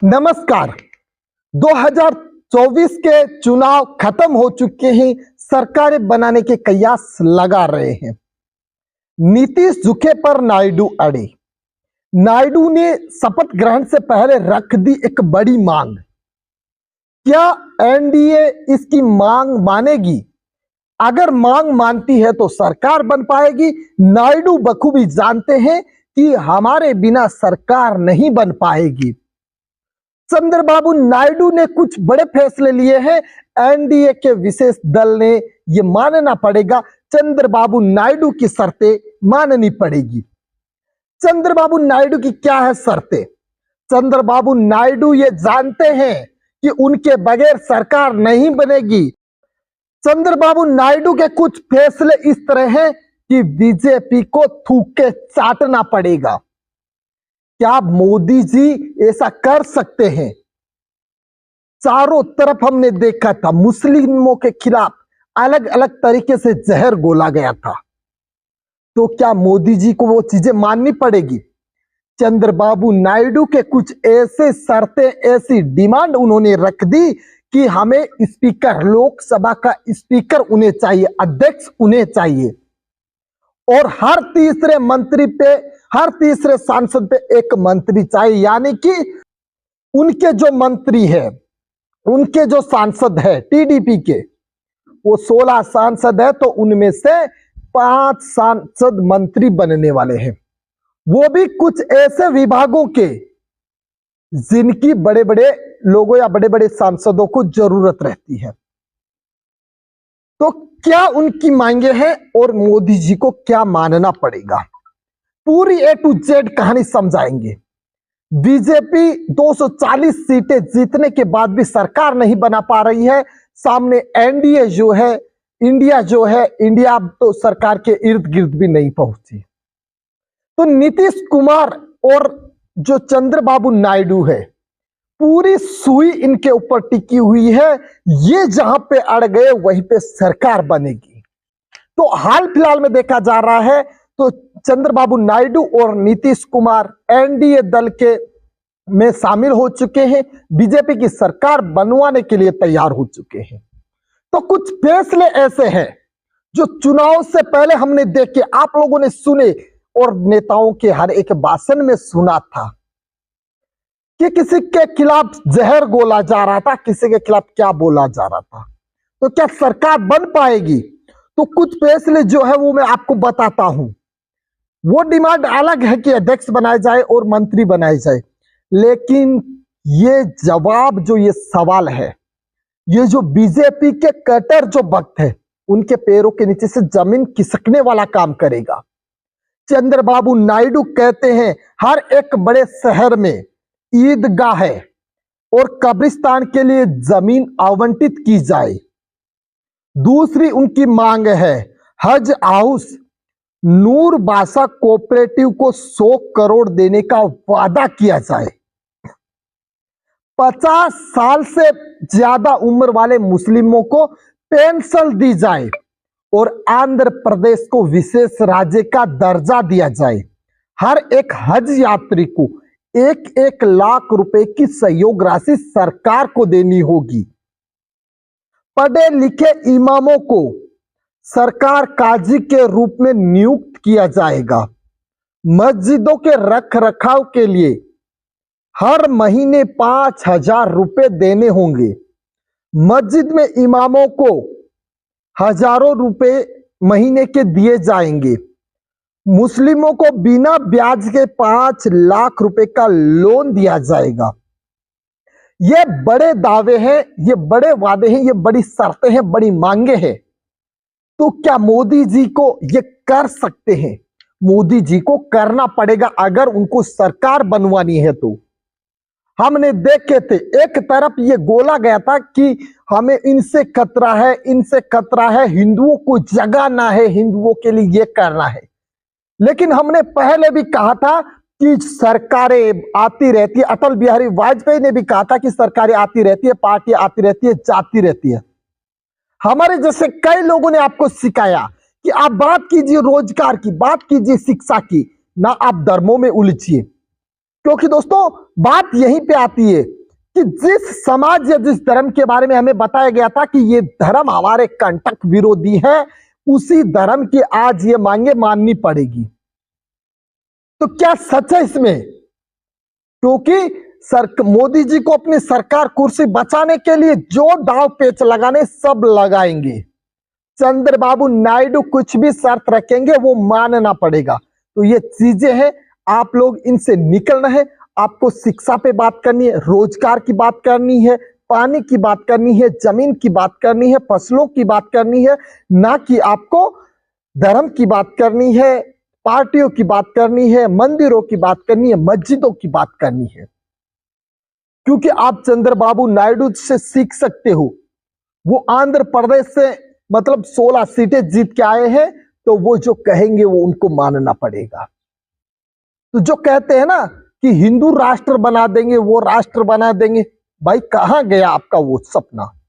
नमस्कार। 2024 के चुनाव खत्म हो चुके हैं। सरकारें बनाने के कयास लगा रहे हैं। नीतीश झुके पर नायडू अड़े। नायडू ने शपथ ग्रहण से पहले रख दी एक बड़ी मांग। क्या एनडीए इसकी मांग मानेगी? अगर मांग मानती है तो सरकार बन पाएगी। नायडू बखूबी जानते हैं कि हमारे बिना सरकार नहीं बन पाएगी। चंद्रबाबू नायडू ने कुछ बड़े फैसले लिए हैं। एनडीए के विशेष दल ने यह मानना पड़ेगा, चंद्रबाबू नायडू की शर्तें माननी पड़ेगी। चंद्रबाबू नायडू की क्या है शर्तें? चंद्रबाबू नायडू ये जानते हैं कि उनके बगैर सरकार नहीं बनेगी। चंद्रबाबू नायडू के कुछ फैसले इस तरह हैं कि बीजेपी को थूक के चाटना पड़ेगा। क्या मोदी जी ऐसा कर सकते हैं? चारों तरफ हमने देखा था मुस्लिमों के खिलाफ अलग अलग तरीके से जहर घोला गया था। तो क्या मोदी जी को वो चीजें माननी पड़ेगी? चंद्रबाबू नायडू के कुछ ऐसे शर्तें, ऐसी डिमांड उन्होंने रख दी कि हमें स्पीकर, लोकसभा का स्पीकर उन्हें चाहिए, अध्यक्ष उन्हें चाहिए, और हर तीसरे मंत्री पे, हर तीसरे सांसद पे एक मंत्री चाहिए। यानी कि उनके जो मंत्री है, उनके जो सांसद है टीडीपी के, वो 16 सांसद है, तो उनमें से 5 सांसद मंत्री बनने वाले हैं। वो भी कुछ ऐसे विभागों के जिनकी बड़े बड़े लोगों या बड़े बड़े सांसदों को जरूरत रहती है। तो क्या उनकी मांगे हैं और मोदी जी को क्या मानना पड़ेगा? पूरी ए टू जेड कहानी समझाएंगे। बीजेपी 240 सीटें जीतने के बाद भी सरकार नहीं बना पा रही है। सामने एनडीए जो है, इंडिया तो सरकार के इर्द गिर्द भी नहीं पहुंची। तो नीतीश कुमार और जो चंद्रबाबू नायडू है, पूरी सुई इनके ऊपर टिकी हुई है। ये जहां पे अड़ गए वहीं पे सरकार बनेगी। तो हाल फिलहाल में देखा जा रहा है तो चंद्रबाबू नायडू और नीतीश कुमार एनडीए दल के में शामिल हो चुके हैं, बीजेपी की सरकार बनवाने के लिए तैयार हो चुके हैं। तो कुछ फैसले ऐसे हैं जो चुनाव से पहले हमने देखे, आप लोगों ने सुने और नेताओं के हर एक भाषण में सुना था कि किसी के खिलाफ जहर घोला जा रहा था, किसी के खिलाफ क्या बोला जा रहा था। तो क्या सरकार बन पाएगी? तो कुछ फैसले जो है वो मैं आपको बताता हूं। वो डिमांड अलग है कि अध्यक्ष बनाए जाए और मंत्री बनाए जाए, लेकिन ये जवाब, जो ये सवाल है, ये जो बीजेपी के कट्टर जो भक्त है, उनके पैरों के नीचे से जमीन खिसकने वाला काम करेगा। चंद्रबाबू नायडू कहते हैं हर एक बड़े शहर में ईदगाह है और कब्रिस्तान के लिए जमीन आवंटित की जाए। दूसरी उनकी मांग है हज हाउस नूर बासा कोऑपरेटिव को 100 करोड़ देने का वादा किया जाए। 50 साल से ज्यादा उम्र वाले मुस्लिमों को पेंशन दी जाए और आंध्र प्रदेश को विशेष राज्य का दर्जा दिया जाए। हर एक हज यात्री को 1-1 लाख रुपए की सहयोग राशि सरकार को देनी होगी। पढ़े लिखे इमामों को सरकार काजी के रूप में नियुक्त किया जाएगा। मस्जिदों के रख रखाव के लिए हर महीने 5,000 रुपए देने होंगे। मस्जिद में इमामों को हजारों रुपए महीने के दिए जाएंगे। मुस्लिमों को बिना ब्याज के 5 लाख रुपए का लोन दिया जाएगा। ये बड़े दावे हैं, ये बड़े वादे हैं, ये बड़ी शर्तें हैं, बड़ी मांगे हैं। तो क्या मोदी जी को ये कर सकते हैं? मोदी जी को करना पड़ेगा अगर उनको सरकार बनवानी है। तो हमने देखे थे, एक तरफ ये बोला गया था कि हमें इनसे खतरा है, इनसे खतरा है, हिंदुओं को जगाना है, हिंदुओं के लिए ये करना है। लेकिन हमने पहले भी कहा था कि सरकारें आती रहती है। अटल बिहारी वाजपेयी ने भी कहा था कि सरकारें आती रहती है, पार्टियां आती रहती है, जाती रहती है। हमारे जैसे कई लोगों ने आपको सिखाया कि आप बात कीजिए रोजगार की, बात कीजिए शिक्षा की, ना आप धर्मों में उलझिए। क्योंकि दोस्तों बात यहीं पे आती है कि जिस समाज या जिस धर्म के बारे में हमें बताया गया था कि ये धर्म हमारे कंटक विरोधी है, उसी धर्म की आज ये मांगे माननी पड़ेगी। तो क्या सच है इसमें? क्योंकि मोदी जी को अपनी सरकार कुर्सी बचाने के लिए जो दाव पेच लगाने सब लगाएंगे। चंद्रबाबू नायडू कुछ भी शर्त रखेंगे वो मानना पड़ेगा। तो ये चीजें हैं, आप लोग इनसे निकलना है। आपको शिक्षा पे बात करनी है, रोजगार की बात करनी है, पानी की बात करनी है, जमीन की बात करनी है, फसलों की बात करनी है, ना कि आपको धर्म की बात करनी है, पार्टियों की बात करनी है, मंदिरों की बात करनी है, मस्जिदों की बात करनी है। क्योंकि आप चंद्रबाबू नायडू से सीख सकते हो। वो आंध्र प्रदेश से मतलब 16 सीटें जीत के आए हैं, तो वो जो कहेंगे वो उनको मानना पड़ेगा। तो जो कहते हैं ना कि हिंदू राष्ट्र बना देंगे, वो राष्ट्र बना देंगे, भाई कहां गया आपका वो सपना?